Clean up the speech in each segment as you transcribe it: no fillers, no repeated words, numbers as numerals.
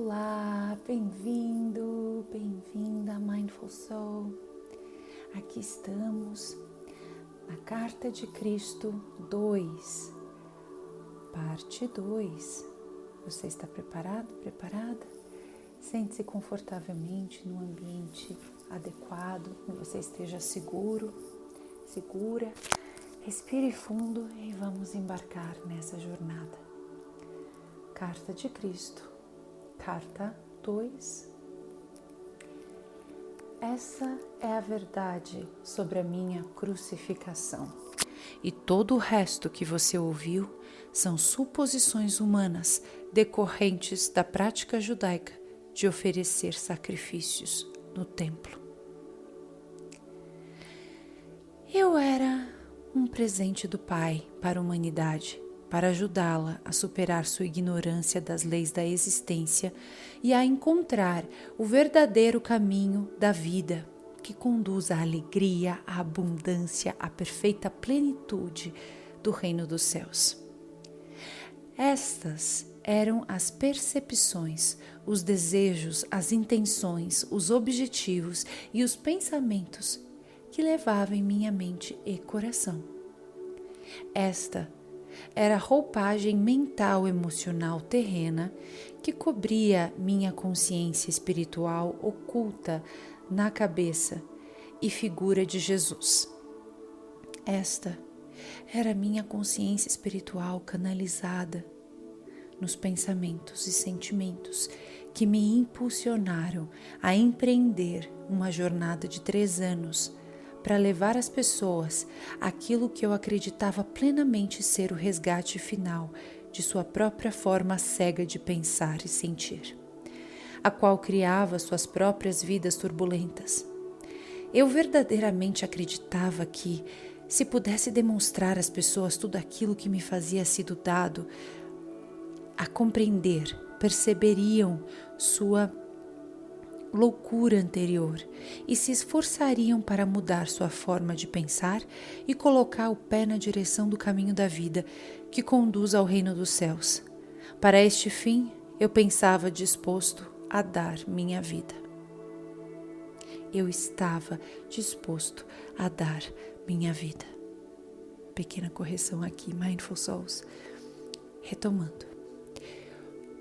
Olá, bem-vindo, bem-vinda a Mindful Soul. Aqui estamos na Carta de Cristo 2, parte 2. Você está preparado, preparada? Sente-se confortavelmente num ambiente adequado, que você esteja seguro, segura. Respire fundo e vamos embarcar nessa jornada. Carta de Cristo, Carta 2. Essa é a verdade sobre a minha crucificação. E todo o resto que você ouviu são suposições humanas decorrentes da prática judaica de oferecer sacrifícios no templo. Eu era um presente do Pai para a humanidade, para ajudá-la a superar sua ignorância das leis da existência e a encontrar o verdadeiro caminho da vida que conduz à alegria, à abundância, à perfeita plenitude do reino dos céus. Estas eram as percepções, os desejos, as intenções, os objetivos e os pensamentos que levavam em minha mente e coração. Esta era a roupagem mental emocional terrena que cobria minha consciência espiritual oculta na cabeça e figura de Jesus. Esta era minha consciência espiritual canalizada nos pensamentos e sentimentos que me impulsionaram a empreender uma jornada de 3 anos para levar as pessoas aquilo que eu acreditava plenamente ser o resgate final de sua própria forma cega de pensar e sentir, a qual criava suas próprias vidas turbulentas. Eu verdadeiramente acreditava que, se pudesse demonstrar às pessoas tudo aquilo que me fazia sido dado a compreender, perceberiam sua loucura anterior e se esforçariam para mudar sua forma de pensar e colocar o pé na direção do caminho da vida que conduz ao reino dos céus. Para este fim, eu pensava disposto a dar minha vida. Eu estava disposto a dar minha vida. Pequena correção aqui, Mindful Souls. Retomando.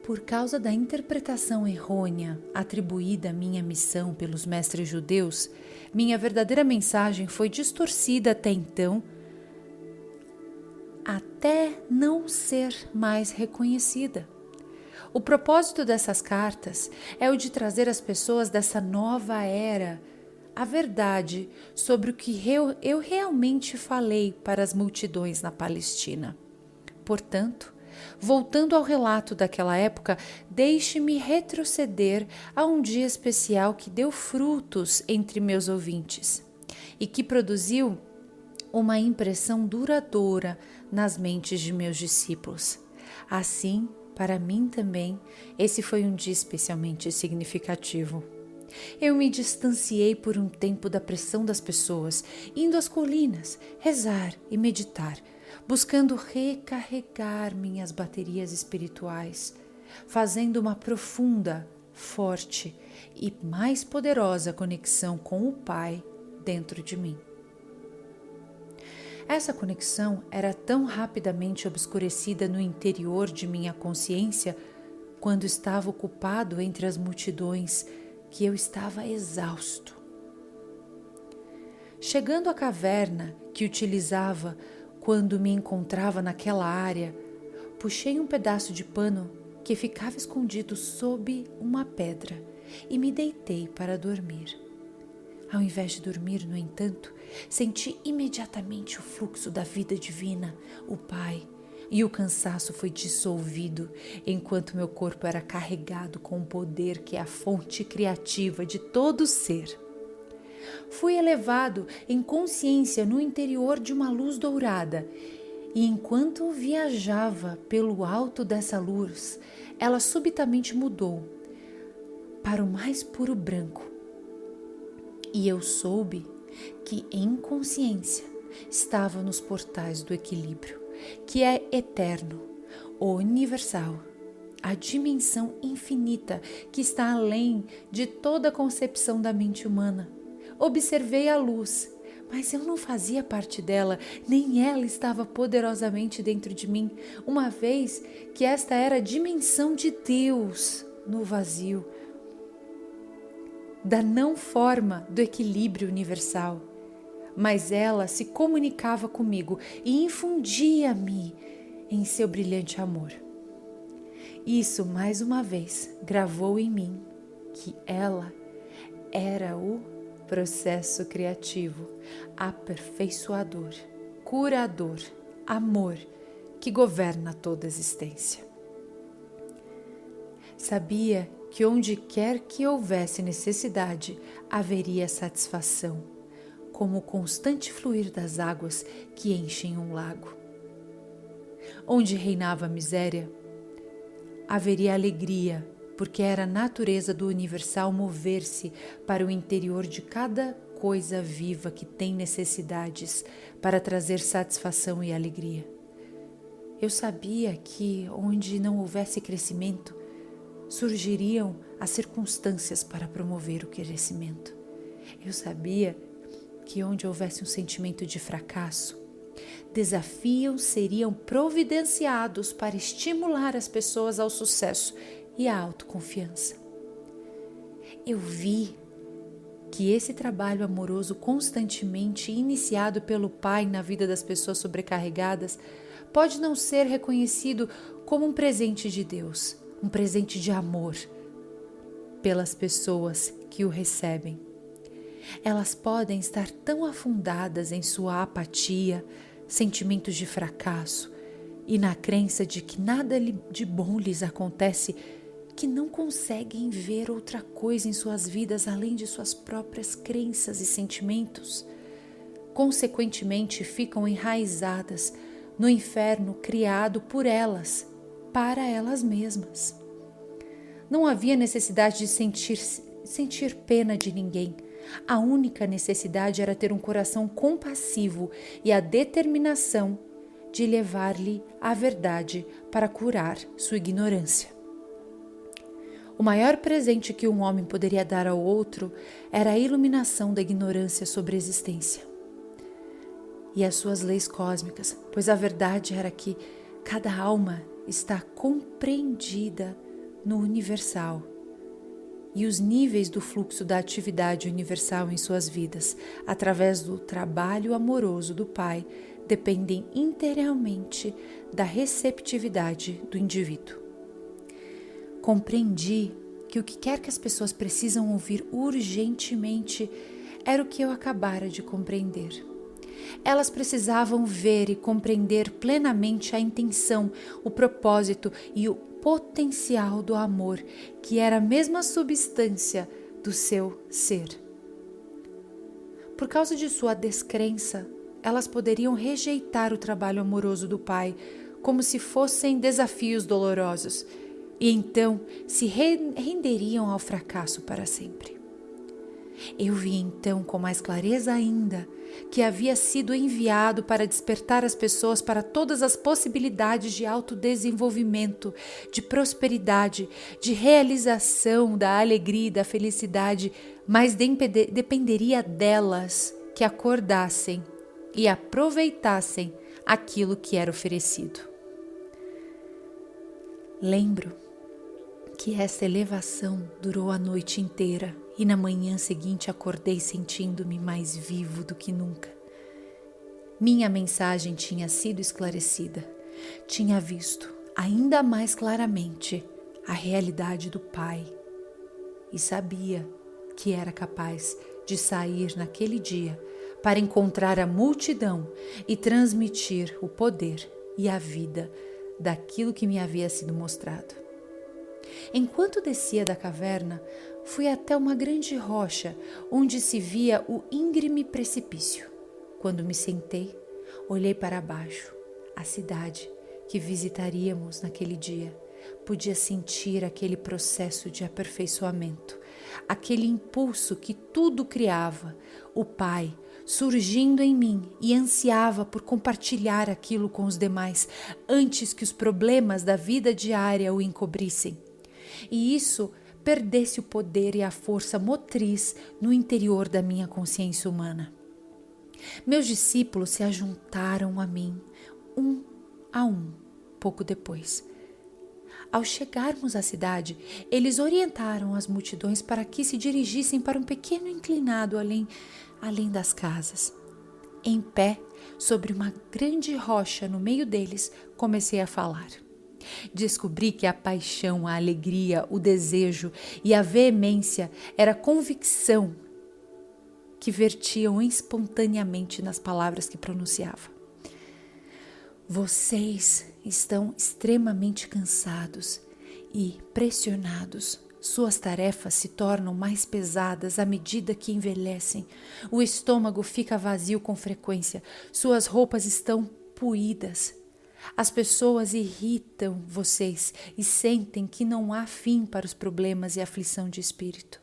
Por causa da interpretação errônea atribuída à minha missão pelos mestres judeus, minha verdadeira mensagem foi distorcida até então, até não ser mais reconhecida. O propósito dessas cartas é o de trazer às pessoas dessa nova era a verdade sobre o que eu realmente falei para as multidões na Palestina. Portanto, voltando ao relato daquela época, deixe-me retroceder a um dia especial que deu frutos entre meus ouvintes e que produziu uma impressão duradoura nas mentes de meus discípulos. Assim, para mim também, esse foi um dia especialmente significativo. Eu me distanciei por um tempo da pressão das pessoas, indo às colinas, rezar e meditar, buscando recarregar minhas baterias espirituais, fazendo uma profunda, forte e mais poderosa conexão com o Pai dentro de mim. Essa conexão era tão rapidamente obscurecida no interior de minha consciência, quando estava ocupado entre as multidões, que eu estava exausto. Chegando à caverna que utilizava quando me encontrava naquela área, puxei um pedaço de pano que ficava escondido sob uma pedra e me deitei para dormir. Ao invés de dormir, no entanto, senti imediatamente o fluxo da vida divina, o Pai, e o cansaço foi dissolvido enquanto meu corpo era carregado com o poder que é a fonte criativa de todo ser. Fui elevado em consciência no interior de uma luz dourada e enquanto viajava pelo alto dessa luz, ela subitamente mudou para o mais puro branco. E eu soube que em consciência estava nos portais do equilíbrio, que é eterno, universal a dimensão infinita que está além de toda a concepção da mente humana. Observei a luz, mas eu não fazia parte dela, nem ela estava poderosamente dentro de mim, uma vez que esta era a dimensão de Deus no vazio, da não forma do equilíbrio universal. Mas ela se comunicava comigo e infundia-me em seu brilhante amor. Isso, mais uma vez, gravou em mim que ela era o processo criativo, aperfeiçoador, curador, amor que governa toda a existência. Sabia que onde quer que houvesse necessidade, haveria satisfação, como o constante fluir das águas que enchem um lago. Onde reinava a miséria, haveria alegria, porque era a natureza do universal mover-se para o interior de cada coisa viva que tem necessidades para trazer satisfação e alegria. Eu sabia que onde não houvesse crescimento, surgiriam as circunstâncias para promover o crescimento. Eu sabia que onde houvesse um sentimento de fracasso, desafios seriam providenciados para estimular as pessoas ao sucesso e à autoconfiança. Eu vi que esse trabalho amoroso constantemente iniciado pelo Pai na vida das pessoas sobrecarregadas pode não ser reconhecido como um presente de Deus, um presente de amor pelas pessoas que o recebem. Elas podem estar tão afundadas em sua apatia, sentimentos de fracasso e na crença de que nada de bom lhes acontece, que não conseguem ver outra coisa em suas vidas além de suas próprias crenças e sentimentos. Consequentemente, ficam enraizadas no inferno criado por elas, para elas mesmas. Não havia necessidade de sentir pena de ninguém. A única necessidade era ter um coração compassivo e a determinação de levar-lhe a verdade para curar sua ignorância. O maior presente que um homem poderia dar ao outro era a iluminação da ignorância sobre a existência e as suas leis cósmicas, pois a verdade era que cada alma está compreendida no universal e os níveis do fluxo da atividade universal em suas vidas, através do trabalho amoroso do Pai, dependem inteiramente da receptividade do indivíduo. Compreendi que o que quer que as pessoas precisam ouvir urgentemente era o que eu acabara de compreender. Elas precisavam ver e compreender plenamente a intenção, o propósito e o potencial do amor, que era a mesma substância do seu ser. Por causa de sua descrença, elas poderiam rejeitar o trabalho amoroso do Pai como se fossem desafios dolorosos, e então se renderiam ao fracasso para sempre. Eu vi então com mais clareza ainda que havia sido enviado para despertar as pessoas para todas as possibilidades de autodesenvolvimento, de prosperidade, de realização da alegria e da felicidade, mas dependeria delas que acordassem e aproveitassem aquilo que era oferecido. Lembro que essa elevação durou a noite inteira e na manhã seguinte acordei sentindo-me mais vivo do que nunca. Minha mensagem tinha sido esclarecida, tinha visto ainda mais claramente a realidade do Pai e sabia que era capaz de sair naquele dia para encontrar a multidão e transmitir o poder e a vida daquilo que me havia sido mostrado. Enquanto descia da caverna, fui até uma grande rocha onde se via o íngreme precipício. Quando me sentei, olhei para baixo. A cidade que visitaríamos naquele dia podia sentir aquele processo de aperfeiçoamento, aquele impulso que tudo criava. O Pai surgindo em mim e ansiava por compartilhar aquilo com os demais antes que os problemas da vida diária o encobrissem. E isso perdesse o poder e a força motriz no interior da minha consciência humana. Meus discípulos se ajuntaram a mim, um a um, pouco depois. Ao chegarmos à cidade, eles orientaram as multidões para que se dirigissem para um pequeno inclinado além das casas. Em pé, sobre uma grande rocha no meio deles, comecei a falar. Descobri que a paixão, a alegria, o desejo e a veemência era a convicção que vertiam espontaneamente nas palavras que pronunciava. Vocês estão extremamente cansados e pressionados. Suas tarefas se tornam mais pesadas à medida que envelhecem. O estômago fica vazio com frequência. Suas roupas estão poídas. As pessoas irritam vocês e sentem que não há fim para os problemas e aflição de espírito.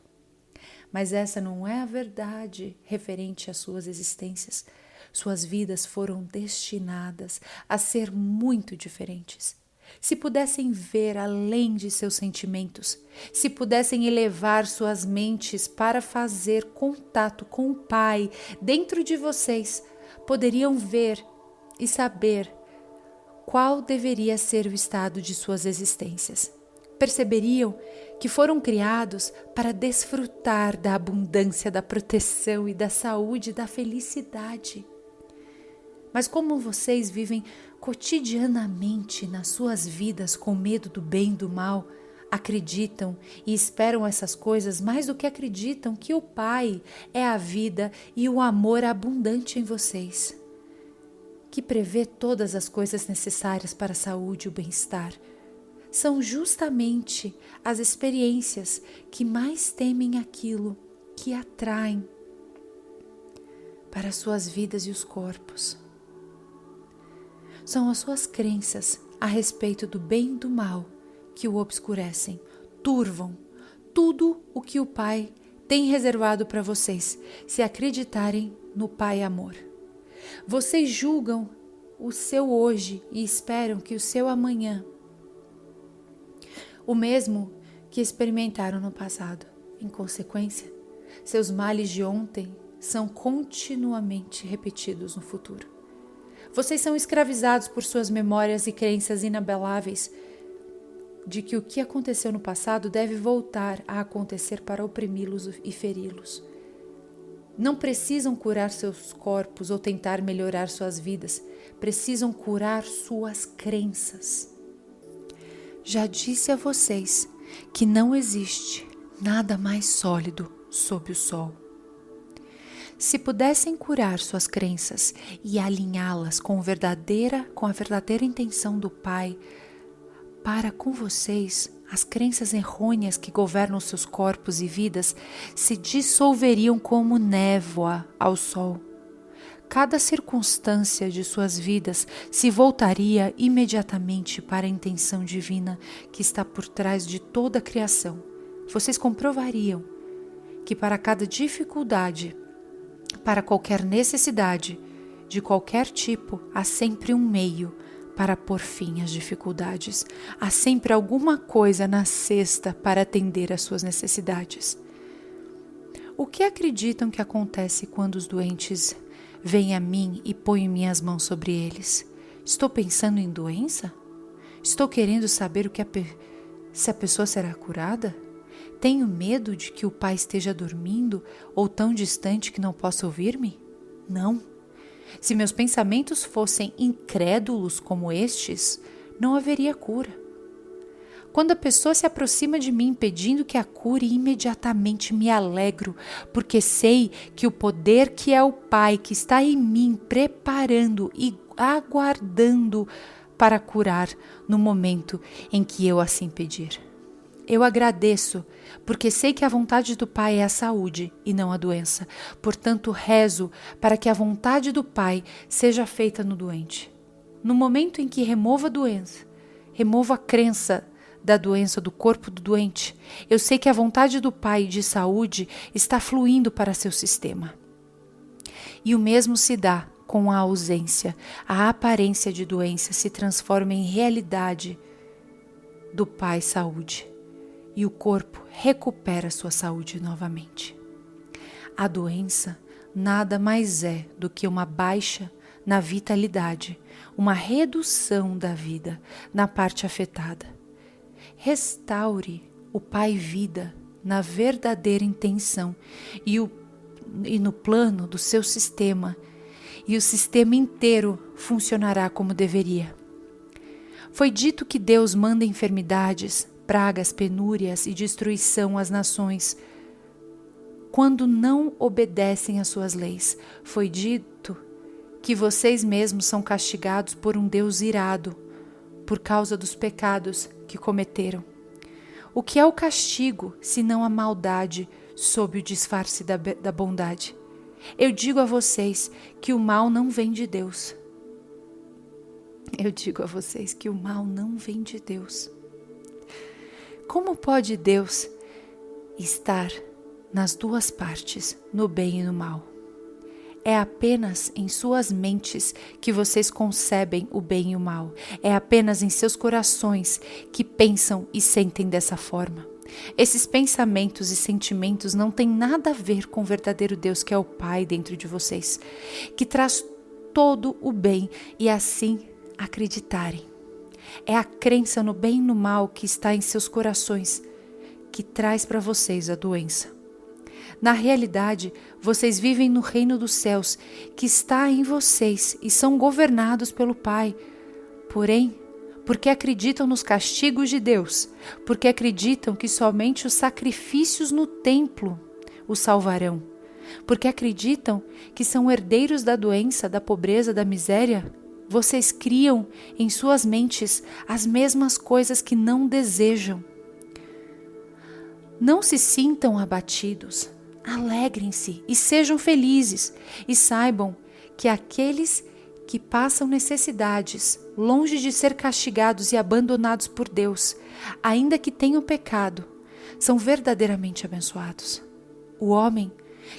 Mas essa não é a verdade referente às suas existências. Suas vidas foram destinadas a ser muito diferentes. Se pudessem ver além de seus sentimentos, se pudessem elevar suas mentes para fazer contato com o Pai dentro de vocês, poderiam ver e saber qual deveria ser o estado de suas existências. Perceberiam que foram criados para desfrutar da abundância, da proteção e da saúde e da felicidade. Mas como vocês vivem cotidianamente nas suas vidas com medo do bem e do mal, acreditam e esperam essas coisas mais do que acreditam que o Pai é a vida e o amor abundante em vocês, que prevê todas as coisas necessárias para a saúde e o bem-estar. São justamente as experiências que mais temem aquilo que atraem para as suas vidas e os corpos. São as suas crenças a respeito do bem e do mal que o obscurecem, turvam tudo o que o Pai tem reservado para vocês, se acreditarem no Pai Amor. Vocês julgam o seu hoje e esperam que o seu amanhã, o mesmo que experimentaram no passado. Em consequência, seus males de ontem são continuamente repetidos no futuro. Vocês são escravizados por suas memórias e crenças inabaláveis de que o que aconteceu no passado deve voltar a acontecer para oprimi-los e feri-los. Não precisam curar seus corpos ou tentar melhorar suas vidas, precisam curar suas crenças. Já disse a vocês que não existe nada mais sólido sob o sol. Se pudessem curar suas crenças e alinhá-las com a verdadeira intenção do Pai para com vocês, as crenças errôneas que governam seus corpos e vidas se dissolveriam como névoa ao sol. Cada circunstância de suas vidas se voltaria imediatamente para a intenção divina que está por trás de toda a criação. Vocês comprovariam que para cada dificuldade, para qualquer necessidade, de qualquer tipo, há sempre um meio para pôr fim às dificuldades. Há sempre alguma coisa na cesta para atender às suas necessidades. O que acreditam que acontece quando os doentes vêm a mim e ponho minhas mãos sobre eles? Estou pensando em doença? Estou querendo saber se a pessoa será curada? Tenho medo de que o Pai esteja dormindo ou tão distante que não possa ouvir-me? Não. Se meus pensamentos fossem incrédulos como estes, não haveria cura. Quando a pessoa se aproxima de mim pedindo que a cure, imediatamente me alegro, porque sei que o poder que é o Pai, que está em mim, preparando e aguardando para curar no momento em que eu assim pedir. Eu agradeço, porque sei que a vontade do Pai é a saúde e não a doença. Portanto, rezo para que a vontade do Pai seja feita no doente. No momento em que removo a doença, removo a crença da doença do corpo do doente, eu sei que a vontade do Pai de saúde está fluindo para seu sistema. E o mesmo se dá com a ausência. A aparência de doença se transforma em realidade do Pai Saúde. E o corpo recupera sua saúde novamente. A doença nada mais é do que uma baixa na vitalidade, uma redução da vida na parte afetada. Restaure o Pai Vida na verdadeira intenção e no plano do seu sistema, e o sistema inteiro funcionará como deveria. Foi dito que Deus manda enfermidades, pragas, penúrias e destruição às nações quando não obedecem às suas leis. Foi dito que vocês mesmos são castigados por um Deus irado por causa dos pecados que cometeram. O que é o castigo, senão a maldade sob o disfarce da bondade? Eu digo a vocês que o mal não vem de Deus. Eu digo a vocês que o mal não vem de Deus. Como pode Deus estar nas duas partes, no bem e no mal? É apenas em suas mentes que vocês concebem o bem e o mal. É apenas em seus corações que pensam e sentem dessa forma. Esses pensamentos e sentimentos não têm nada a ver com o verdadeiro Deus que é o Pai dentro de vocês, que traz todo o bem e assim acreditarem. É a crença no bem e no mal que está em seus corações que traz para vocês a doença. Na realidade, vocês vivem no reino dos céus, que está em vocês e são governados pelo Pai. Porém, porque acreditam nos castigos de Deus, porque acreditam que somente os sacrifícios no templo os salvarão, porque acreditam que são herdeiros da doença, da pobreza, da miséria, vocês criam em suas mentes as mesmas coisas que não desejam. Não se sintam abatidos. Alegrem-se e sejam felizes, e saibam que aqueles que passam necessidades, longe de ser castigados e abandonados por Deus, ainda que tenham pecado, são verdadeiramente abençoados. O homem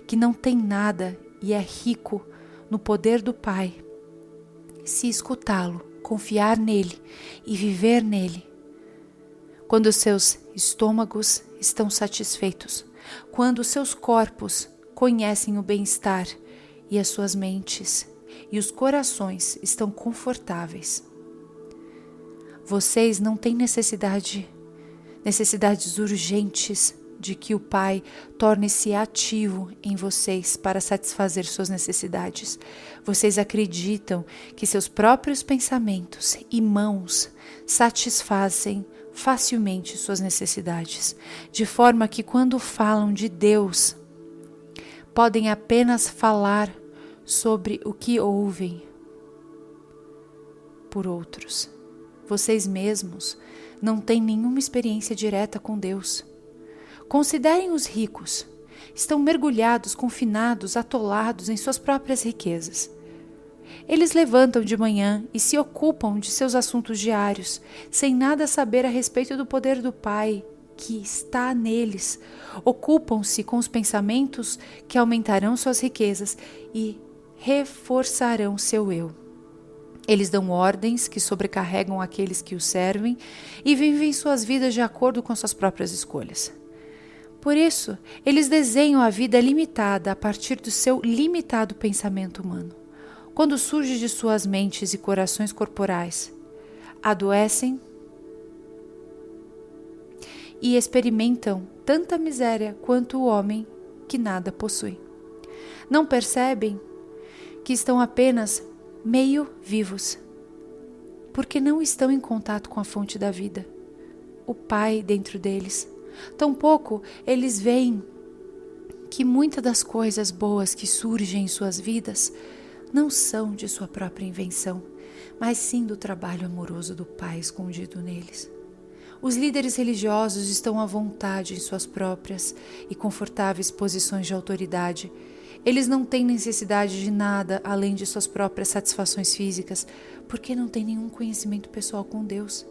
que não tem nada e é rico no poder do Pai, se escutá-lo, confiar nele e viver nele, quando seus estômagos estão satisfeitos, quando seus corpos conhecem o bem-estar e as suas mentes e os corações estão confortáveis. Vocês não têm necessidades urgentes de que o Pai torne-se ativo em vocês para satisfazer suas necessidades. Vocês acreditam que seus próprios pensamentos e mãos satisfazem facilmente suas necessidades, de forma que quando falam de Deus, podem apenas falar sobre o que ouvem por outros. Vocês mesmos não têm nenhuma experiência direta com Deus. Considerem os ricos. Estão mergulhados, confinados, atolados em suas próprias riquezas. Eles levantam de manhã e se ocupam de seus assuntos diários, sem nada saber a respeito do poder do Pai que está neles. Ocupam-se com os pensamentos que aumentarão suas riquezas e reforçarão seu eu. Eles dão ordens que sobrecarregam aqueles que os servem e vivem suas vidas de acordo com suas próprias escolhas. Por isso, eles desenham a vida limitada a partir do seu limitado pensamento humano. Quando surge de suas mentes e corações corporais, adoecem e experimentam tanta miséria quanto o homem que nada possui. Não percebem que estão apenas meio vivos, porque não estão em contato com a fonte da vida, o Pai dentro deles. Tampouco eles veem que muitas das coisas boas que surgem em suas vidas não são de sua própria invenção, mas sim do trabalho amoroso do Pai escondido neles. Os líderes religiosos estão à vontade em suas próprias e confortáveis posições de autoridade. Eles não têm necessidade de nada além de suas próprias satisfações físicas, porque não têm nenhum conhecimento pessoal com Deus.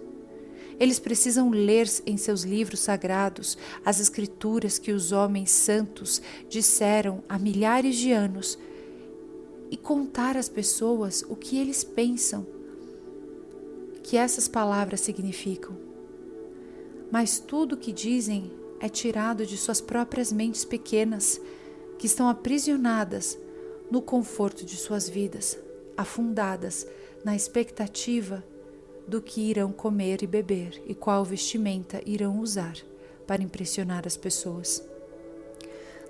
Eles precisam ler em seus livros sagrados as escrituras que os homens santos disseram há milhares de anos e contar às pessoas o que eles pensam que essas palavras significam. Mas tudo o que dizem é tirado de suas próprias mentes pequenas, que estão aprisionadas no conforto de suas vidas, afundadas na expectativa do que irão comer e beber e qual vestimenta irão usar para impressionar as pessoas.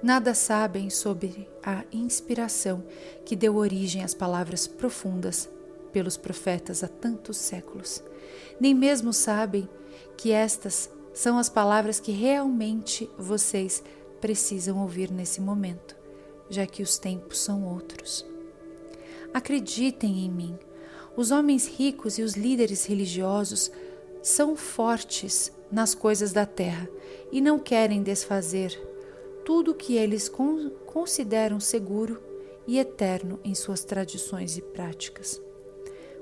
Nada sabem sobre a inspiração que deu origem às palavras profundas pelos profetas há tantos séculos. Nem mesmo sabem que estas são as palavras que realmente vocês precisam ouvir nesse momento, já que os tempos são outros. Acreditem em mim. Os homens ricos e os líderes religiosos são fortes nas coisas da terra e não querem desfazer tudo o que eles consideram seguro e eterno em suas tradições e práticas.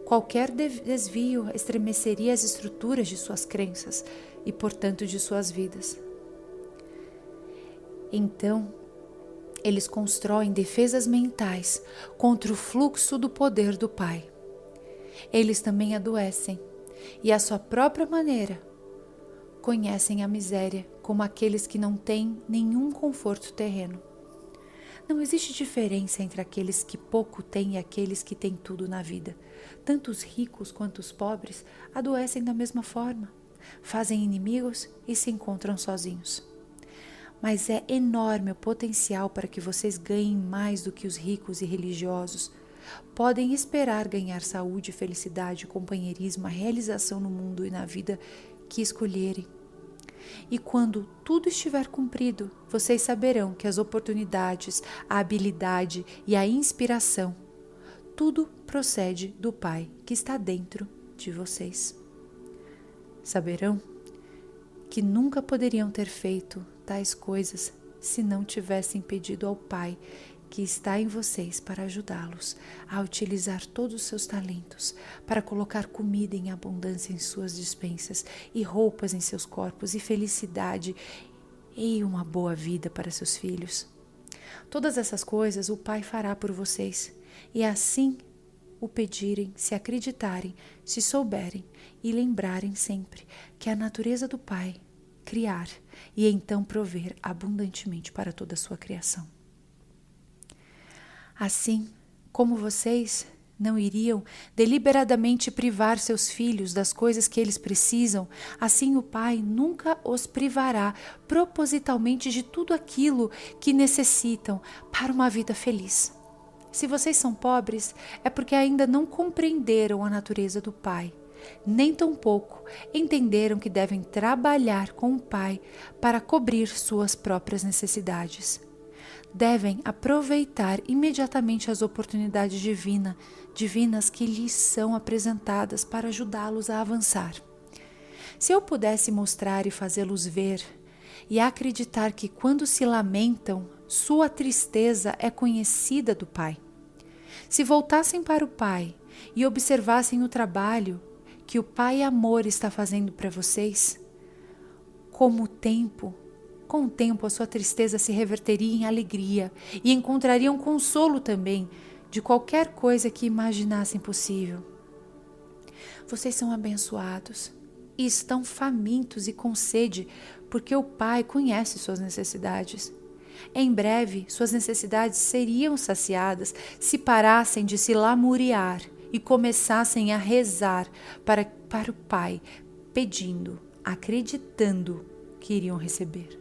Qualquer desvio estremeceria as estruturas de suas crenças e, portanto, de suas vidas. Então, eles constroem defesas mentais contra o fluxo do poder do Pai. Eles também adoecem e, à sua própria maneira, conhecem a miséria como aqueles que não têm nenhum conforto terreno. Não existe diferença entre aqueles que pouco têm e aqueles que têm tudo na vida. Tanto os ricos quanto os pobres adoecem da mesma forma, fazem inimigos e se encontram sozinhos. Mas é enorme o potencial para que vocês ganhem mais do que os ricos e religiosos. Podem esperar ganhar saúde, felicidade, companheirismo, a realização no mundo e na vida que escolherem. E quando tudo estiver cumprido, vocês saberão que as oportunidades, a habilidade e a inspiração, tudo procede do Pai que está dentro de vocês. Saberão que nunca poderiam ter feito tais coisas se não tivessem pedido ao Pai que está em vocês para ajudá-los a utilizar todos os seus talentos, para colocar comida em abundância em suas despensas e roupas em seus corpos e felicidade e uma boa vida para seus filhos. Todas essas coisas o Pai fará por vocês e assim o pedirem, se acreditarem, se souberem e lembrarem sempre que é a natureza do Pai criar e então prover abundantemente para toda a sua criação. Assim como vocês não iriam deliberadamente privar seus filhos das coisas que eles precisam, assim o Pai nunca os privará propositalmente de tudo aquilo que necessitam para uma vida feliz. Se vocês são pobres, é porque ainda não compreenderam a natureza do Pai, nem tampouco entenderam que devem trabalhar com o Pai para cobrir suas próprias necessidades. Devem aproveitar imediatamente as oportunidades divinas que lhes são apresentadas para ajudá-los a avançar. Se eu pudesse mostrar e fazê-los ver e acreditar que quando se lamentam, sua tristeza é conhecida do Pai. Se voltassem para o Pai e observassem o trabalho que o Pai Amor está fazendo para vocês, com o tempo a sua tristeza se reverteria em alegria e encontrariam consolo também de qualquer coisa que imaginassem possível. Vocês são abençoados e estão famintos e com sede porque o Pai conhece suas necessidades. Em breve, suas necessidades seriam saciadas se parassem de se lamuriar e começassem a rezar para o Pai, pedindo, acreditando que iriam receber.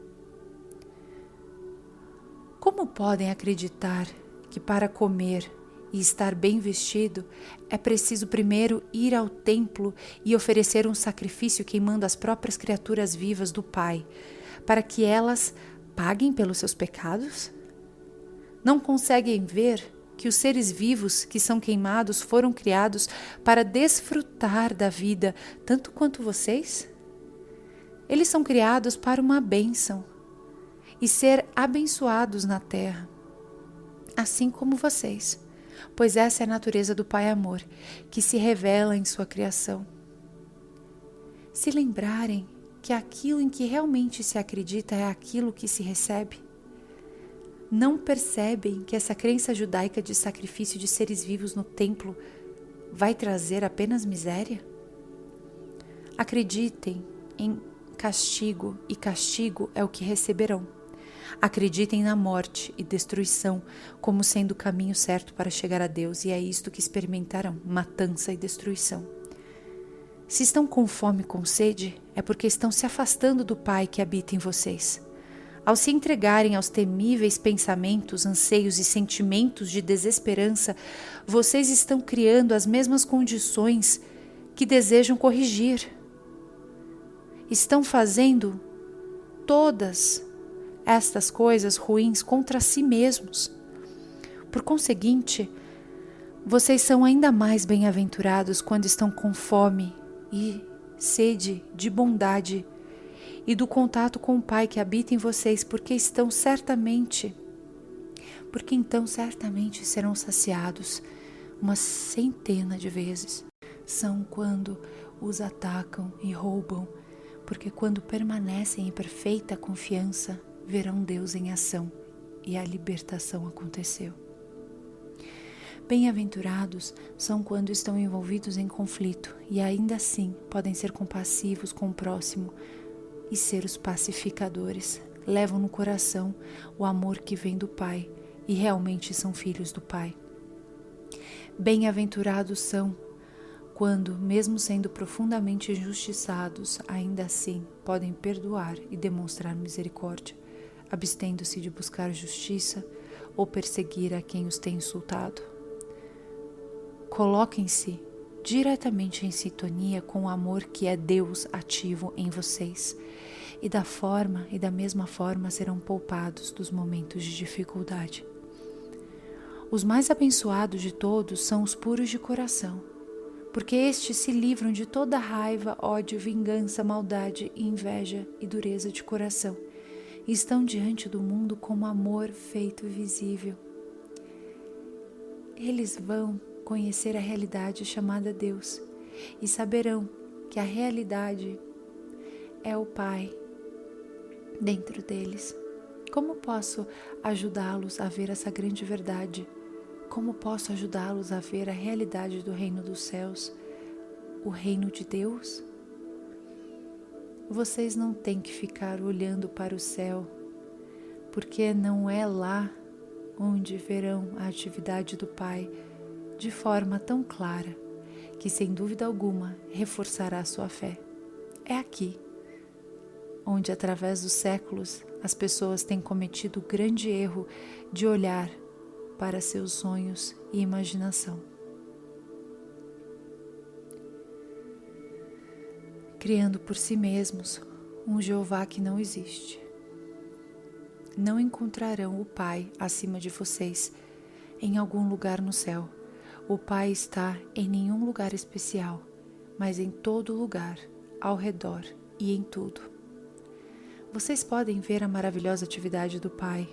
Como podem acreditar que para comer e estar bem vestido é preciso primeiro ir ao templo e oferecer um sacrifício queimando as próprias criaturas vivas do Pai, para que elas paguem pelos seus pecados? Não conseguem ver que os seres vivos que são queimados foram criados para desfrutar da vida tanto quanto vocês? Eles são criados para uma bênção e ser abençoados na terra, assim como vocês, pois essa é a natureza do Pai Amor, que se revela em sua criação. Se lembrarem que aquilo em que realmente se acredita é aquilo que se recebe, Não percebem que essa crença judaica de sacrifício de seres vivos no templo vai trazer apenas miséria? Acreditem em castigo, e castigo é o que receberão. Acreditem na morte e destruição como sendo o caminho certo para chegar a Deus, e é isto que experimentarão: matança e destruição. Se estão com fome e com sede, é porque estão se afastando do Pai que habita em vocês. Ao se entregarem aos temíveis pensamentos, anseios e sentimentos de desesperança, vocês estão criando as mesmas condições que desejam corrigir. Estão fazendo todas estas coisas ruins contra si mesmos. Por conseguinte, vocês são ainda mais bem-aventurados quando estão com fome e sede de bondade e do contato com o Pai que habita em vocês, porque então certamente serão saciados uma centena de vezes. São quando os atacam e roubam, porque quando permanecem em perfeita confiança, verão Deus em ação e a libertação aconteceu. Bem-aventurados são quando estão envolvidos em conflito e ainda assim podem ser compassivos com o próximo e ser os pacificadores. Levam no coração o amor que vem do Pai e realmente são filhos do Pai. Bem-aventurados são quando, mesmo sendo profundamente injustiçados, ainda assim podem perdoar e demonstrar misericórdia, abstendo-se de buscar justiça ou perseguir a quem os tem insultado. Coloquem-se diretamente em sintonia com o amor que é Deus ativo em vocês, e da mesma forma serão poupados dos momentos de dificuldade. Os mais abençoados de todos são os puros de coração, porque estes se livram de toda raiva, ódio, vingança, maldade, inveja e dureza de coração, e estão diante do mundo como amor feito visível. Eles vão conhecer a realidade chamada Deus e saberão que a realidade é o Pai dentro deles. Como posso ajudá-los a ver essa grande verdade? Como posso ajudá-los a ver a realidade do reino dos céus, o reino de Deus? Vocês não têm que ficar olhando para o céu, porque não é lá onde verão a atividade do Pai de forma tão clara que, sem dúvida alguma, reforçará a sua fé. É aqui, onde através dos séculos as pessoas têm cometido o grande erro de olhar para seus sonhos e imaginação, criando por si mesmos um Jeová que não existe. Não encontrarão o Pai acima de vocês em algum lugar no céu. O Pai está em nenhum lugar especial, mas em todo lugar, ao redor e em tudo. Vocês podem ver a maravilhosa atividade do Pai.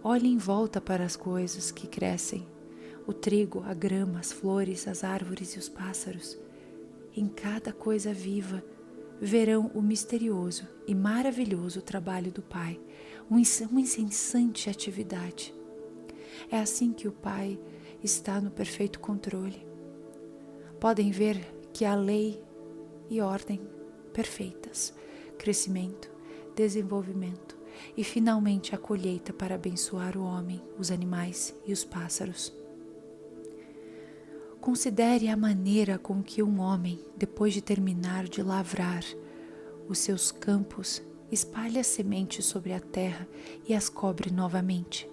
Olhem em volta para as coisas que crescem, o trigo, a grama, as flores, as árvores e os pássaros. Em cada coisa viva, verão o misterioso e maravilhoso trabalho do Pai, uma incessante atividade. É assim que o Pai está no perfeito controle. Podem ver que há lei e ordem perfeitas, crescimento, desenvolvimento e finalmente a colheita para abençoar o homem, os animais e os pássaros. Considere a maneira com que um homem, depois de terminar de lavrar os seus campos, espalha as sementes sobre a terra e as cobre novamente.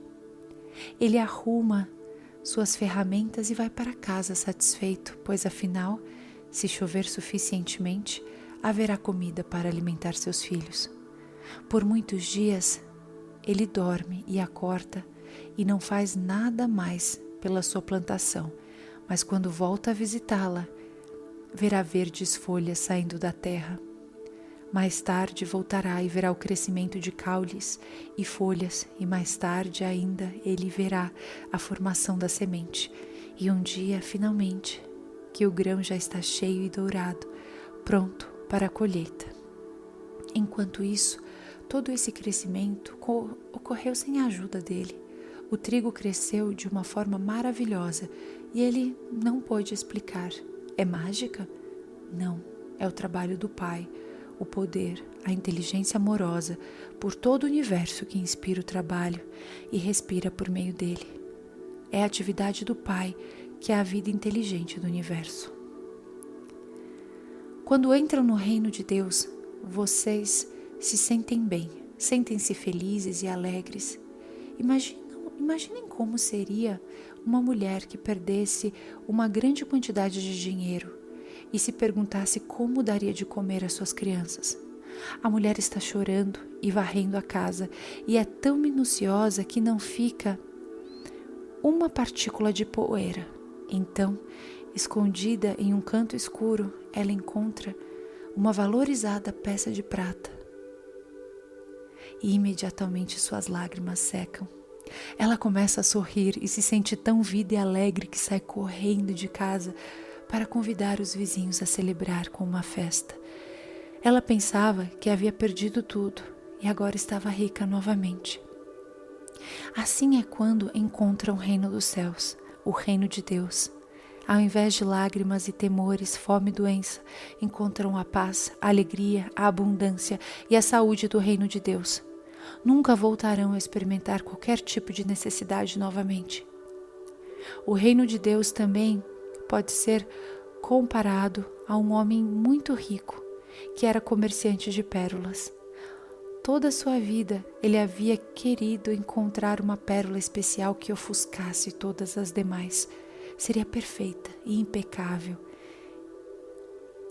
Ele arruma suas ferramentas e vai para casa satisfeito, pois afinal, se chover suficientemente, haverá comida para alimentar seus filhos. Por muitos dias, ele dorme e acorda e não faz nada mais pela sua plantação, mas quando volta a visitá-la, verá verdes folhas saindo da terra. Mais tarde voltará e verá o crescimento de caules e folhas, e mais tarde ainda ele verá a formação da semente. E um dia, finalmente, que o grão já está cheio e dourado, pronto para a colheita. Enquanto isso, todo esse crescimento ocorreu sem a ajuda dele. O trigo cresceu de uma forma maravilhosa e ele não pôde explicar. É mágica? Não, é o trabalho do Pai, o poder, a inteligência amorosa por todo o universo que inspira o trabalho e respira por meio dele. É a atividade do Pai que é a vida inteligente do universo. Quando entram no reino de Deus, vocês se sentem bem, sentem-se felizes e alegres. Imaginem como seria uma mulher que perdesse uma grande quantidade de dinheiro e se perguntasse como daria de comer às suas crianças. A mulher está chorando e varrendo a casa e é tão minuciosa que não fica uma partícula de poeira. Então, escondida em um canto escuro, ela encontra uma valorizada peça de prata. E imediatamente suas lágrimas secam. Ela começa a sorrir e se sente tão viva e alegre que sai correndo de casa para convidar os vizinhos a celebrar com uma festa. Ela pensava que havia perdido tudo e agora estava rica novamente. Assim é quando encontra o reino dos céus, o reino de Deus. Ao invés de lágrimas e temores, fome e doença, encontram a paz, a alegria, a abundância e a saúde do reino de Deus. Nunca voltarão a experimentar qualquer tipo de necessidade novamente. O reino de Deus também pode ser comparado a um homem muito rico, que era comerciante de pérolas. Toda a sua vida ele havia querido encontrar uma pérola especial que ofuscasse todas as demais. Seria perfeita e impecável.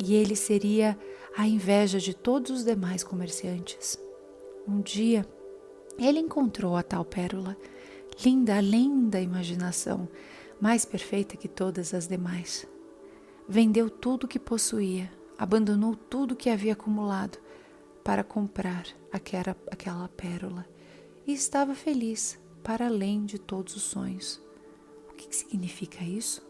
E ele seria a inveja de todos os demais comerciantes. Um dia, ele encontrou a tal pérola, linda além da imaginação, mais perfeita que todas as demais. Vendeu tudo o que possuía, abandonou tudo que havia acumulado para comprar aquela pérola e estava feliz para além de todos os sonhos. O que significa isso?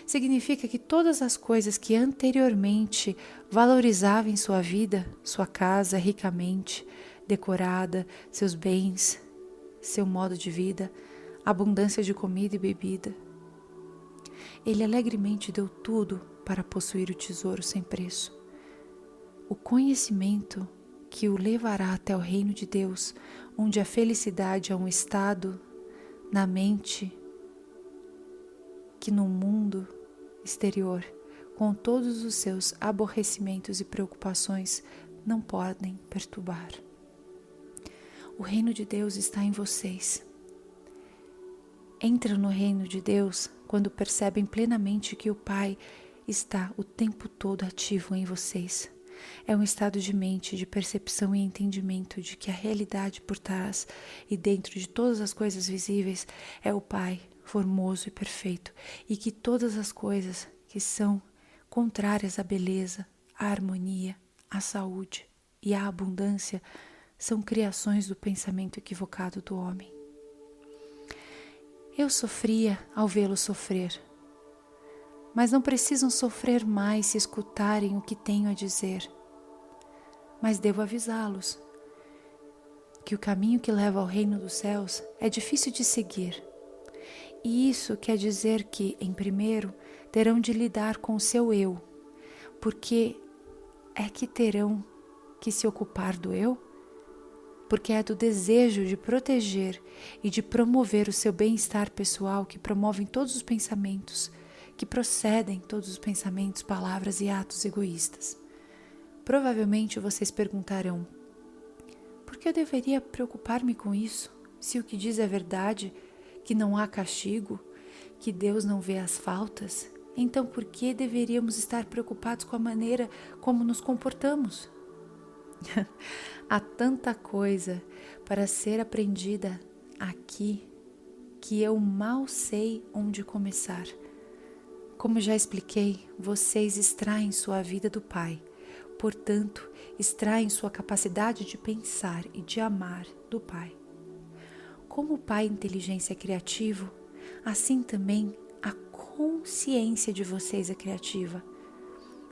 Significa que todas as coisas que anteriormente valorizava em sua vida, sua casa ricamente decorada, seus bens, seu modo de vida, abundância de comida e bebida, ele alegremente deu tudo para possuir o tesouro sem preço. O conhecimento que o levará até o reino de Deus, onde a felicidade é um estado na mente que no mundo exterior, com todos os seus aborrecimentos e preocupações, não podem perturbar. O reino de Deus está em vocês. Entram no reino de Deus quando percebem plenamente que o Pai está o tempo todo ativo em vocês. É um estado de mente, de percepção e entendimento de que a realidade por trás e dentro de todas as coisas visíveis é o Pai formoso e perfeito, e que todas as coisas que são contrárias à beleza, à harmonia, à saúde e à abundância são criações do pensamento equivocado do homem. Eu sofria ao vê-lo sofrer, mas não precisam sofrer mais se escutarem o que tenho a dizer. Mas devo avisá-los que o caminho que leva ao reino dos céus é difícil de seguir. E isso quer dizer que, em primeiro, terão de lidar com o seu eu, porque é que terão que se ocupar do eu, porque é do desejo de proteger e de promover o seu bem-estar pessoal que promovem todos os pensamentos, que procedem todos os pensamentos, palavras e atos egoístas. Provavelmente vocês perguntarão: por que eu deveria preocupar-me com isso, se o que diz é verdade, que não há castigo, que Deus não vê as faltas? Então por que deveríamos estar preocupados com a maneira como nos comportamos? Há tanta coisa para ser aprendida aqui que eu mal sei onde começar. Como já expliquei, vocês extraem sua vida do Pai, portanto, extraem sua capacidade de pensar e de amar do Pai. Como o Pai inteligência é criativo, assim também a consciência de vocês é criativa.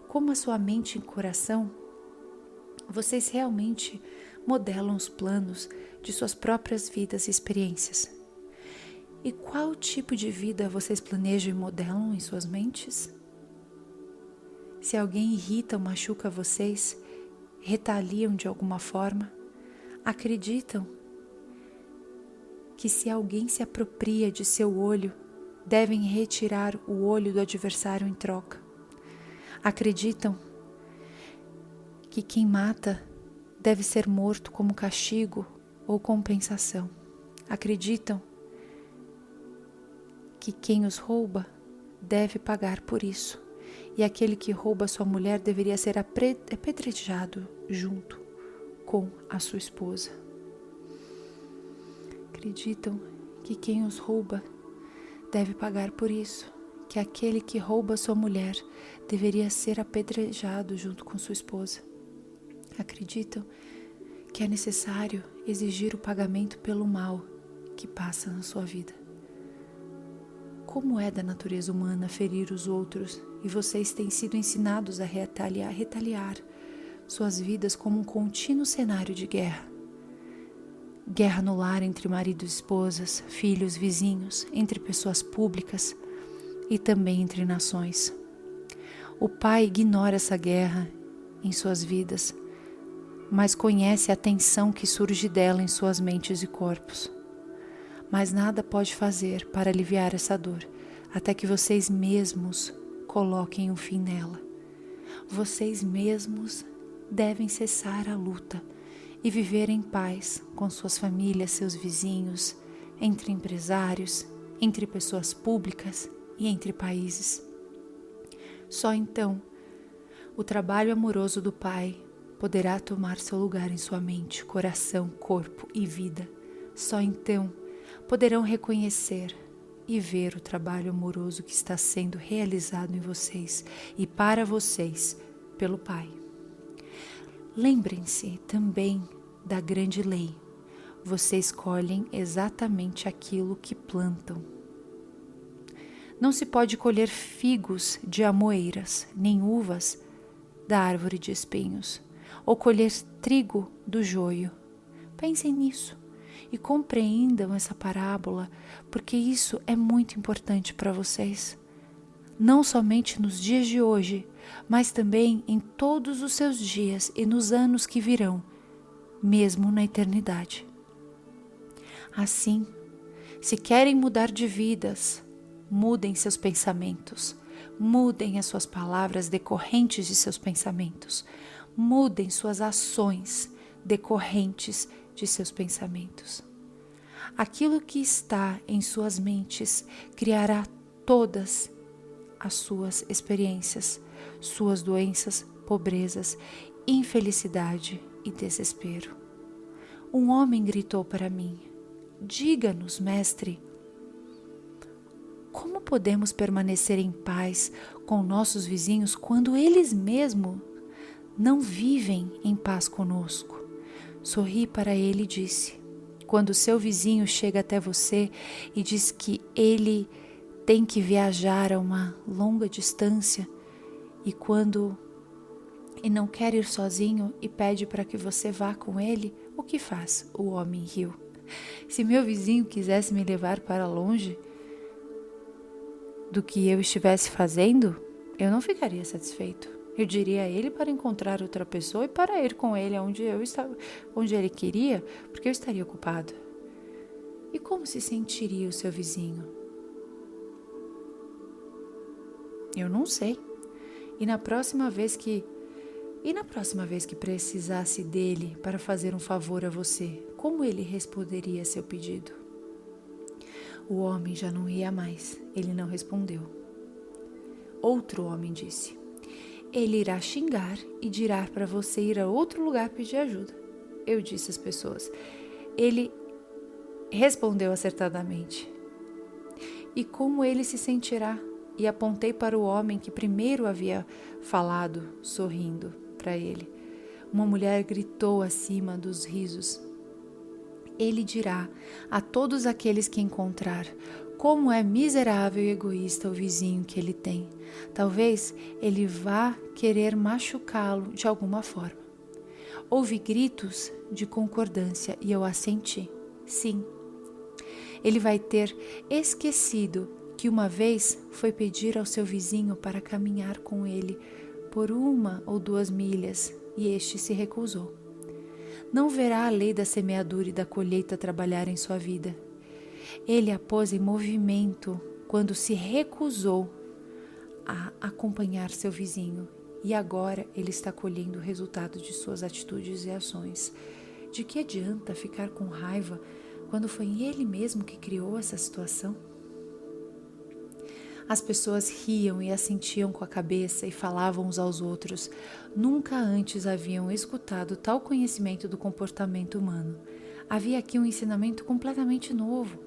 Como a sua mente e coração, vocês realmente modelam os planos de suas próprias vidas e experiências. E qual tipo de vida vocês planejam e modelam em suas mentes? Se alguém irrita ou machuca vocês, retaliam de alguma forma, acreditam que se alguém se apropria de seu olho, devem retirar o olho do adversário em troca. Acreditam que quem mata deve ser morto como castigo ou compensação. Acreditam que quem os rouba deve pagar por isso, e aquele que rouba sua mulher deveria ser apedrejado junto com a sua esposa. Acreditam que quem os rouba deve pagar por isso, que aquele que rouba sua mulher deveria ser apedrejado junto com sua esposa. Acreditam que é necessário exigir o pagamento pelo mal que passa na sua vida. Como é da natureza humana ferir os outros, e vocês têm sido ensinados a retaliar suas vidas como um contínuo cenário de guerra. Guerra no lar entre maridos e esposas, filhos, vizinhos, entre pessoas públicas e também entre nações. O pai ignora essa guerra em suas vidas, mas conhece a tensão que surge dela em suas mentes e corpos. Mas nada pode fazer para aliviar essa dor, até que vocês mesmos coloquem um fim nela. Vocês mesmos devem cessar a luta e viver em paz com suas famílias, seus vizinhos, entre empresários, entre pessoas públicas e entre países. Só então, o trabalho amoroso do Pai poderá tomar seu lugar em sua mente, coração, corpo e vida. Só então poderão reconhecer e ver o trabalho amoroso que está sendo realizado em vocês e para vocês pelo Pai. Lembrem-se também da grande lei. Vocês colhem exatamente aquilo que plantam. Não se pode colher figos de amoreiras, nem uvas da árvore de espinhos, ou colher trigo do joio. Pensem nisso e compreendam essa parábola, porque isso é muito importante para vocês. Não somente nos dias de hoje, mas também em todos os seus dias e nos anos que virão, mesmo na eternidade. Assim, se querem mudar de vidas, mudem seus pensamentos, mudem as suas palavras decorrentes de seus pensamentos, mudem suas ações decorrentes de seus pensamentos. Aquilo que está em suas mentes criará todas as suas experiências, suas doenças, pobrezas, infelicidade e desespero. Um homem gritou para mim: "Diga-nos, mestre, como podemos permanecer em paz com nossos vizinhos quando eles mesmos não vivem em paz conosco?" Sorri para ele e disse: quando seu vizinho chega até você e diz que ele tem que viajar a uma longa distância e não quer ir sozinho e pede para que você vá com ele, o que faz? O homem riu. Se meu vizinho quisesse me levar para longe do que eu estivesse fazendo, eu não ficaria satisfeito. Eu diria a ele para encontrar outra pessoa e para ir com ele onde ele queria, porque eu estaria ocupado. E como se sentiria o seu vizinho? Eu não sei. E na próxima vez que precisasse dele para fazer um favor a você, como ele responderia a seu pedido? O homem já não ria mais. Ele não respondeu. Outro homem disse: ele irá xingar e dirá para você ir a outro lugar pedir ajuda. Eu disse às pessoas: ele respondeu acertadamente. E como ele se sentirá? E apontei para o homem que primeiro havia falado, sorrindo para ele. Uma mulher gritou acima dos risos: ele dirá a todos aqueles que encontrar: como é miserável e egoísta o vizinho que ele tem. Talvez ele vá querer machucá-lo de alguma forma. Houve gritos de concordância e eu assenti. Sim, Ele vai ter esquecido que uma vez foi pedir ao seu vizinho para caminhar com ele por 1 ou 2 milhas e este se recusou. Não verá a lei da semeadura e da colheita trabalhar em sua vida. Ele a pôs em movimento quando se recusou a acompanhar seu vizinho e agora ele está colhendo o resultado de suas atitudes e ações. De que adianta ficar com raiva quando foi ele mesmo que criou essa situação? As pessoas riam e assentiam com a cabeça e falavam uns aos outros. Nunca antes haviam escutado tal conhecimento do comportamento humano. Havia aqui um ensinamento completamente novo.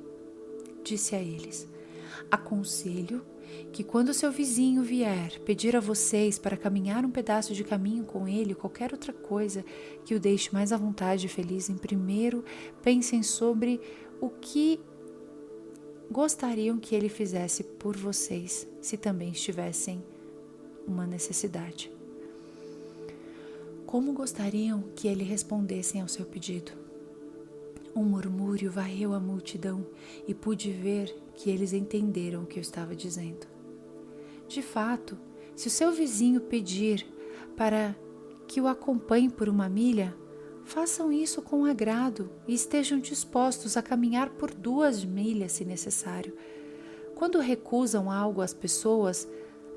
Disse a eles: aconselho que quando seu vizinho vier pedir a vocês para caminhar um pedaço de caminho com ele, qualquer outra coisa que o deixe mais à vontade e feliz, primeiro pensem sobre o que gostariam que ele fizesse por vocês, se também estivessem uma necessidade. Como gostariam que ele respondessem ao seu pedido? Um murmúrio varreu a multidão e pude ver que eles entenderam o que eu estava dizendo. De fato, se o seu vizinho pedir para que o acompanhe por 1 milha, façam isso com agrado e estejam dispostos a caminhar por 2 milhas se necessário. Quando recusam algo às pessoas,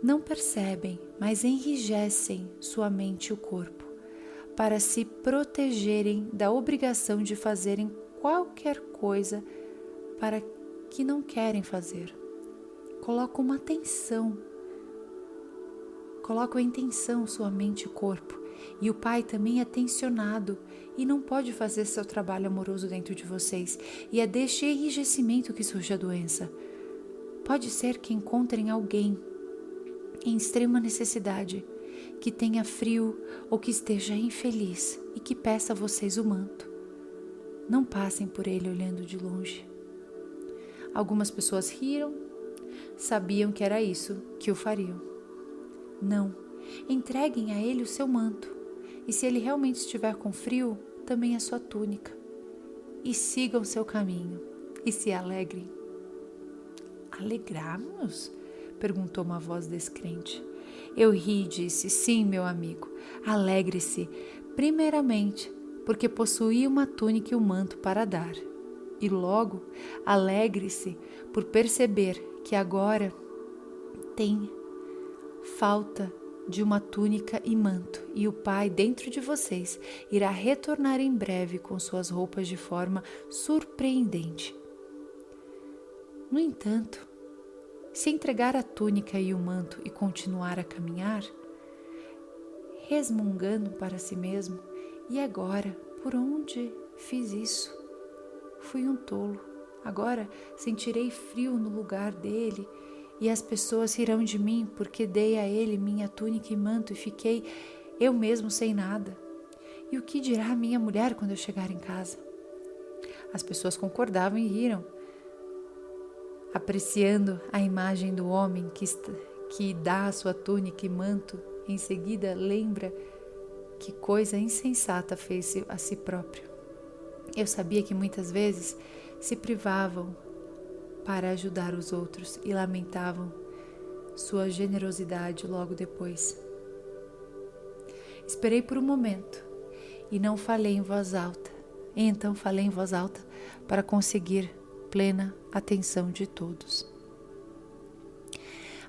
não percebem, mas enrijecem sua mente e o corpo, para se protegerem da obrigação de fazerem qualquer coisa para que não querem fazer. Colocam em tensão sua mente e corpo, e o pai também é tensionado e não pode fazer seu trabalho amoroso dentro de vocês, e é deste enrijecimento que surge a doença. Pode ser que encontrem alguém em extrema necessidade, que tenha frio ou que esteja infeliz e que peça a vocês o manto. Não passem por ele olhando de longe. Algumas pessoas riram, sabiam que era isso que o fariam. Não, entreguem a ele o seu manto, e se ele realmente estiver com frio, também a sua túnica, e sigam seu caminho, e se alegrem. Alegrarmos? Perguntou uma voz descrente. Eu ri e disse: sim, meu amigo, alegre-se, primeiramente, porque possuía uma túnica e um manto para dar, e logo alegre-se por perceber que agora tem falta de uma túnica e manto, e o Pai dentro de vocês irá retornar em breve com suas roupas de forma surpreendente. No entanto, se entregar a túnica e o manto e continuar a caminhar, resmungando para si mesmo, e agora, por onde fiz isso? Fui um tolo. Agora sentirei frio no lugar dele, e as pessoas rirão de mim porque dei a ele minha túnica e manto e fiquei eu mesmo sem nada. E o que dirá minha mulher quando eu chegar em casa? As pessoas concordavam e riram, apreciando a imagem do homem que dá a sua túnica e manto. Em seguida lembra que coisa insensata fez a si próprio. Eu sabia que muitas vezes se privavam para ajudar os outros e lamentavam sua generosidade logo depois. Esperei por um momento e não falei em voz alta. E então falei em voz alta para conseguir plena atenção de todos.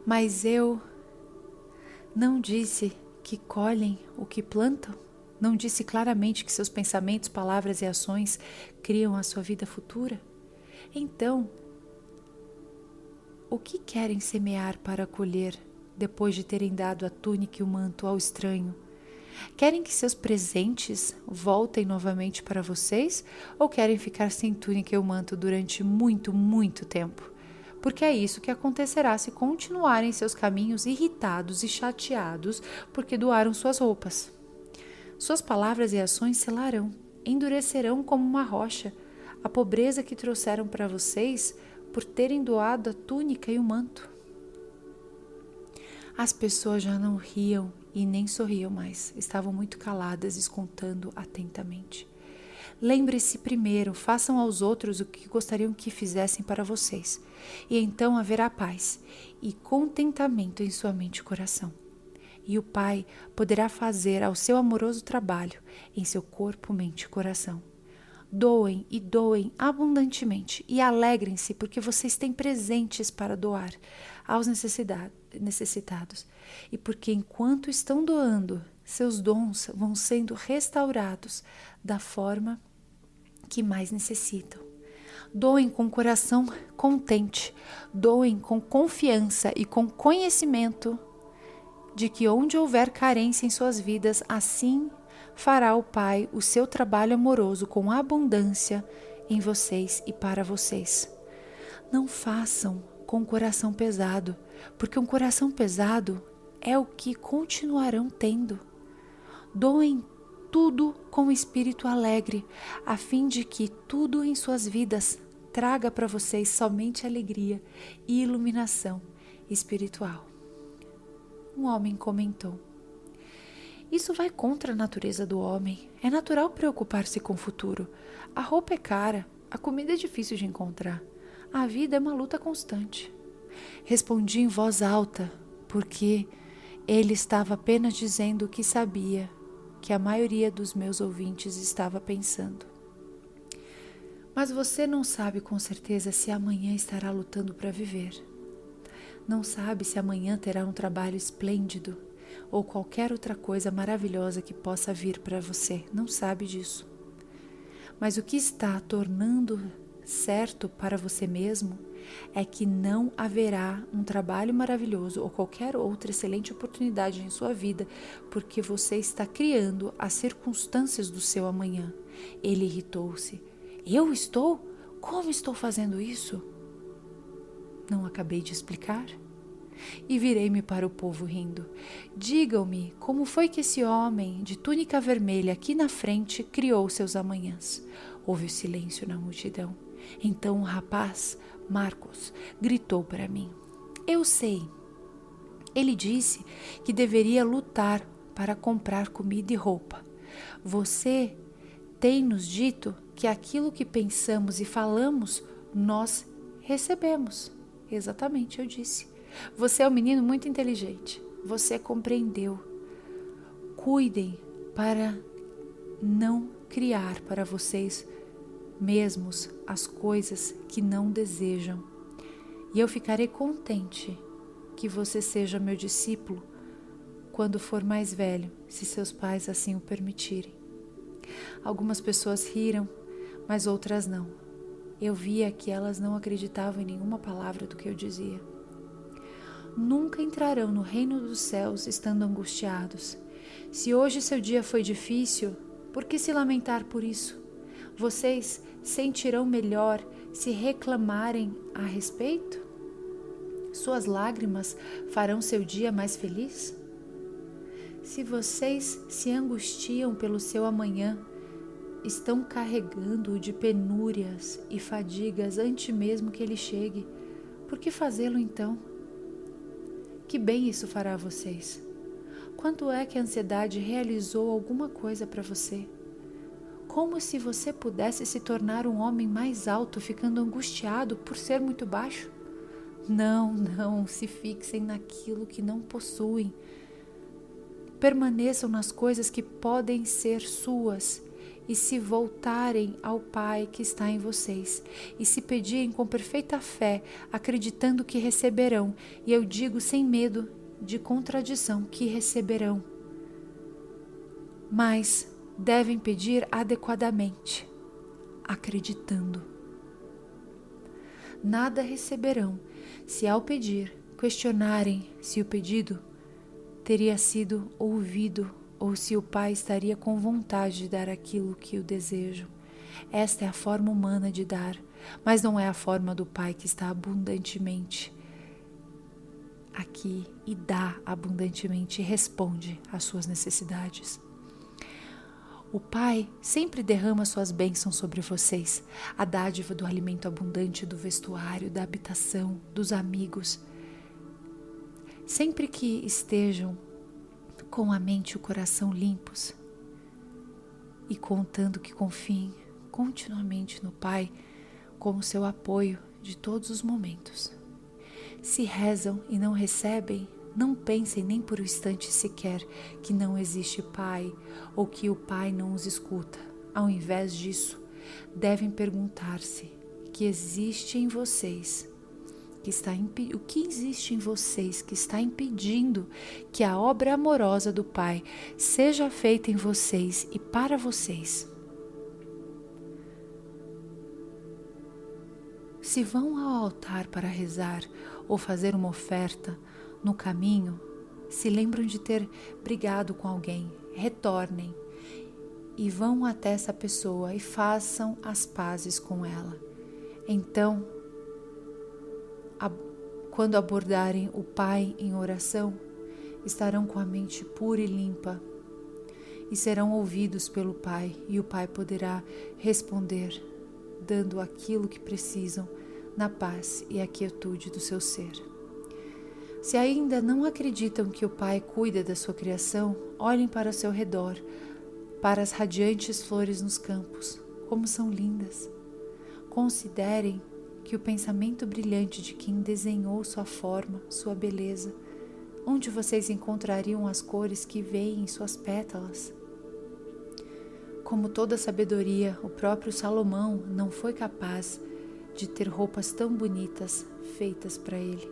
Mas eu não disse que colhem o que plantam? Não disse claramente que seus pensamentos, palavras e ações criam a sua vida futura? Então, o que querem semear para colher depois de terem dado a túnica e o manto ao estranho? Querem que seus presentes voltem novamente para vocês ou querem ficar sem túnica e o manto durante muito, muito tempo? Porque é isso que acontecerá se continuarem seus caminhos irritados e chateados porque doaram suas roupas. Suas palavras e ações selarão, endurecerão como uma rocha a pobreza que trouxeram para vocês por terem doado a túnica e o manto. As pessoas já não riam e nem sorriam mais, estavam muito caladas, escutando atentamente. Lembre-se primeiro, façam aos outros o que gostariam que fizessem para vocês, e então haverá paz e contentamento em sua mente e coração. E o Pai poderá fazer ao seu amoroso trabalho em seu corpo, mente e coração. Doem e doem abundantemente e alegrem-se porque vocês têm presentes para doar aos necessitados e porque enquanto estão doando, seus dons vão sendo restaurados da forma que mais necessitam. Doem com coração contente, doem com confiança e com conhecimento de que onde houver carência em suas vidas, assim fará o Pai o seu trabalho amoroso com abundância em vocês e para vocês. Não façam com o coração pesado, porque um coração pesado é o que continuarão tendo. Doem tudo com espírito alegre, a fim de que tudo em suas vidas traga para vocês somente alegria e iluminação espiritual. Um homem comentou: isso vai contra a natureza do homem. É natural preocupar-se com o futuro. A roupa é cara, a comida é difícil de encontrar. A vida é uma luta constante. Respondi em voz alta, porque ele estava apenas dizendo o que sabia, que a maioria dos meus ouvintes estava pensando. Mas você não sabe com certeza se amanhã estará lutando para viver. Não sabe se amanhã terá um trabalho esplêndido ou qualquer outra coisa maravilhosa que possa vir para você. Não sabe disso. Mas o que está tornando certo para você mesmo é que não haverá um trabalho maravilhoso ou qualquer outra excelente oportunidade em sua vida, porque você está criando as circunstâncias do seu amanhã. Ele irritou-se. Eu estou? Como estou fazendo isso? Não acabei de explicar? E virei-me para o povo rindo. Digam-me como foi que esse homem de túnica vermelha aqui na frente criou seus amanhãs. Houve silêncio na multidão. Então o rapaz, Marcos, gritou para mim: eu sei. Ele disse que deveria lutar para comprar comida e roupa. Você tem nos dito que aquilo que pensamos e falamos, nós recebemos. Exatamente, eu disse. Você é um menino muito inteligente. Você compreendeu. Cuidem para não criar para vocês mesmos as coisas que não desejam. E eu ficarei contente que você seja meu discípulo quando for mais velho, se seus pais assim o permitirem. Algumas pessoas riram, mas outras não. Eu via que elas não acreditavam em nenhuma palavra do que eu dizia. Nunca entrarão no reino dos céus estando angustiados. Se hoje seu dia foi difícil, por que se lamentar por isso? Vocês sentirão melhor se reclamarem a respeito? Suas lágrimas farão seu dia mais feliz? Se vocês se angustiam pelo seu amanhã, estão carregando-o de penúrias e fadigas antes mesmo que ele chegue. Por que fazê-lo então? Que bem isso fará a vocês? Quanto é que a ansiedade realizou alguma coisa para você? Como se você pudesse se tornar um homem mais alto ficando angustiado por ser muito baixo? Não se fixem naquilo que não possuem. Permaneçam nas coisas que podem ser suas e se voltarem ao Pai que está em vocês e se pedirem com perfeita fé, acreditando que receberão, e eu digo sem medo de contradição que receberão. Mas devem pedir adequadamente, acreditando. Nada receberão se ao pedir questionarem se o pedido teria sido ouvido ou se o Pai estaria com vontade de dar aquilo que o desejam. Esta é a forma humana de dar, mas não é a forma do Pai que está abundantemente aqui e dá abundantemente e responde às suas necessidades. O Pai sempre derrama suas bênçãos sobre vocês, a dádiva do alimento abundante, do vestuário, da habitação, dos amigos. Sempre que estejam com a mente e o coração limpos, e contando que confiem continuamente no Pai como seu apoio de todos os momentos. Se rezam e não recebem, não pensem nem por um instante sequer que não existe Pai ou que o Pai não os escuta. Ao invés disso, devem perguntar-se o que existe em vocês que está impedindo que a obra amorosa do Pai seja feita em vocês e para vocês. Se vão ao altar para rezar ou fazer uma oferta, no caminho, se lembram de ter brigado com alguém, retornem e vão até essa pessoa e façam as pazes com ela. Então, quando abordarem o Pai em oração, estarão com a mente pura e limpa e serão ouvidos pelo Pai, e o Pai poderá responder, dando aquilo que precisam na paz e a quietude do seu ser. Se ainda não acreditam que o Pai cuida da sua criação, olhem para o seu redor, para as radiantes flores nos campos, como são lindas. Considerem que o pensamento brilhante de quem desenhou sua forma, sua beleza, onde vocês encontrariam as cores que veem em suas pétalas? Como toda sabedoria, o próprio Salomão não foi capaz de ter roupas tão bonitas feitas para ele.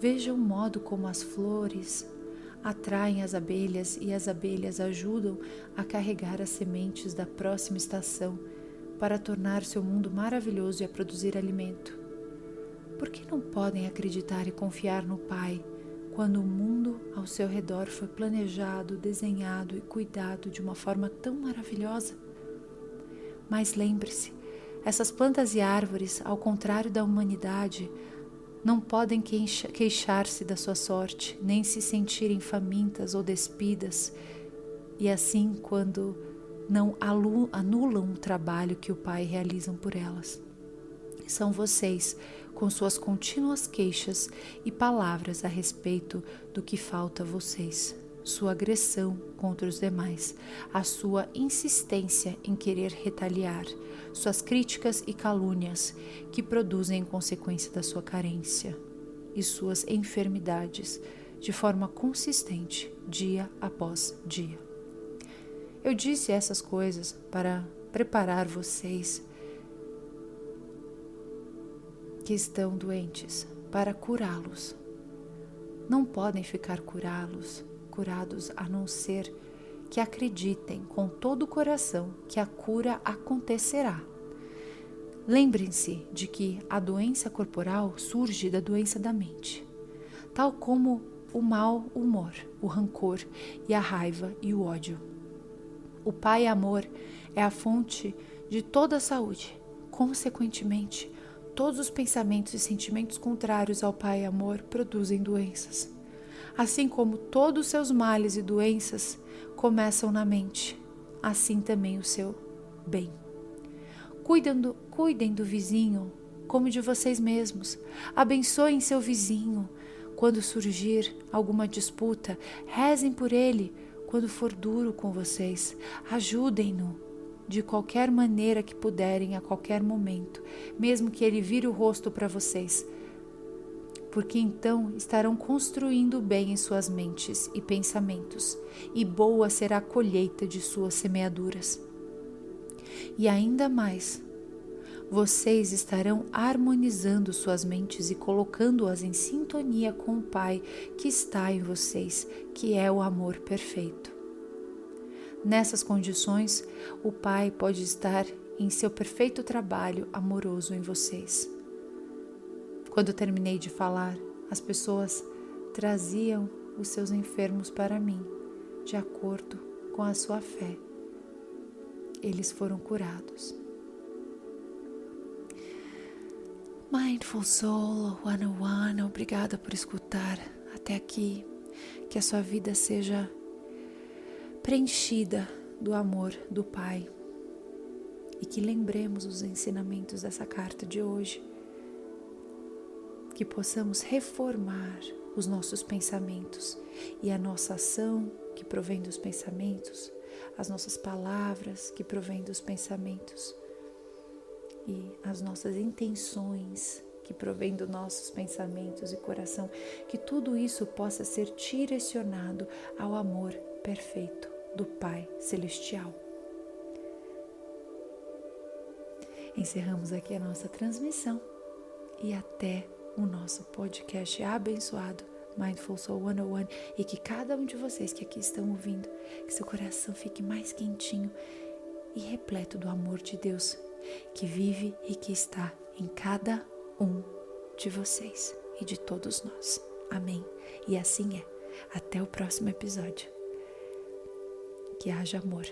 Veja o modo como as flores atraem as abelhas e as abelhas ajudam a carregar as sementes da próxima estação para tornar seu mundo maravilhoso e a produzir alimento. Por que não podem acreditar e confiar no Pai quando o mundo ao seu redor foi planejado, desenhado e cuidado de uma forma tão maravilhosa? Mas lembre-se, essas plantas e árvores, ao contrário da humanidade, não podem queixar-se da sua sorte, nem se sentirem famintas ou despidas, e assim quando não anulam o trabalho que o Pai realiza por elas. São vocês, com suas contínuas queixas e palavras a respeito do que falta a vocês, sua agressão contra os demais, a sua insistência em querer retaliar, suas críticas e calúnias que produzem consequência da sua carência e suas enfermidades de forma consistente, dia após dia. Eu disse essas coisas para preparar vocês que estão doentes, para curá-los. Não podem ficar curados a não ser que acreditem com todo o coração que a cura acontecerá. Lembrem-se de que a doença corporal surge da doença da mente, tal como o mau humor, o rancor e a raiva e o ódio. O Pai Amor é a fonte de toda a saúde. Consequentemente, todos os pensamentos e sentimentos contrários ao Pai Amor produzem doenças. Assim como todos os seus males e doenças começam na mente, assim também o seu bem. Cuidem do vizinho como de vocês mesmos. Abençoem seu vizinho. Quando surgir alguma disputa, rezem por ele. Quando for duro com vocês, ajudem-no de qualquer maneira que puderem a qualquer momento, mesmo que ele vire o rosto para vocês, porque então estarão construindo o bem em suas mentes e pensamentos, e boa será a colheita de suas semeaduras. E ainda mais, vocês estarão harmonizando suas mentes e colocando-as em sintonia com o Pai que está em vocês, que é o amor perfeito. Nessas condições, o Pai pode estar em seu perfeito trabalho amoroso em vocês. Quando terminei de falar, as pessoas traziam os seus enfermos para mim, de acordo com a sua fé. Eles foram curados. Mindful Soul 101, obrigada por escutar até aqui. Que a sua vida seja preenchida do amor do Pai e que lembremos os ensinamentos dessa carta de hoje, que possamos reformar os nossos pensamentos e a nossa ação que provém dos pensamentos as nossas palavras que provêm dos pensamentos e as nossas intenções que provém dos nossos pensamentos e coração, que tudo isso possa ser direcionado ao amor perfeito do Pai Celestial. Encerramos aqui a nossa transmissão e até o nosso podcast abençoado, Mindful Soul 101, e que cada um de vocês que aqui estão ouvindo, que seu coração fique mais quentinho e repleto do amor de Deus, que vive e que está em cada um de vocês e de todos nós. Amém. E assim é. Até o próximo episódio. Que haja amor.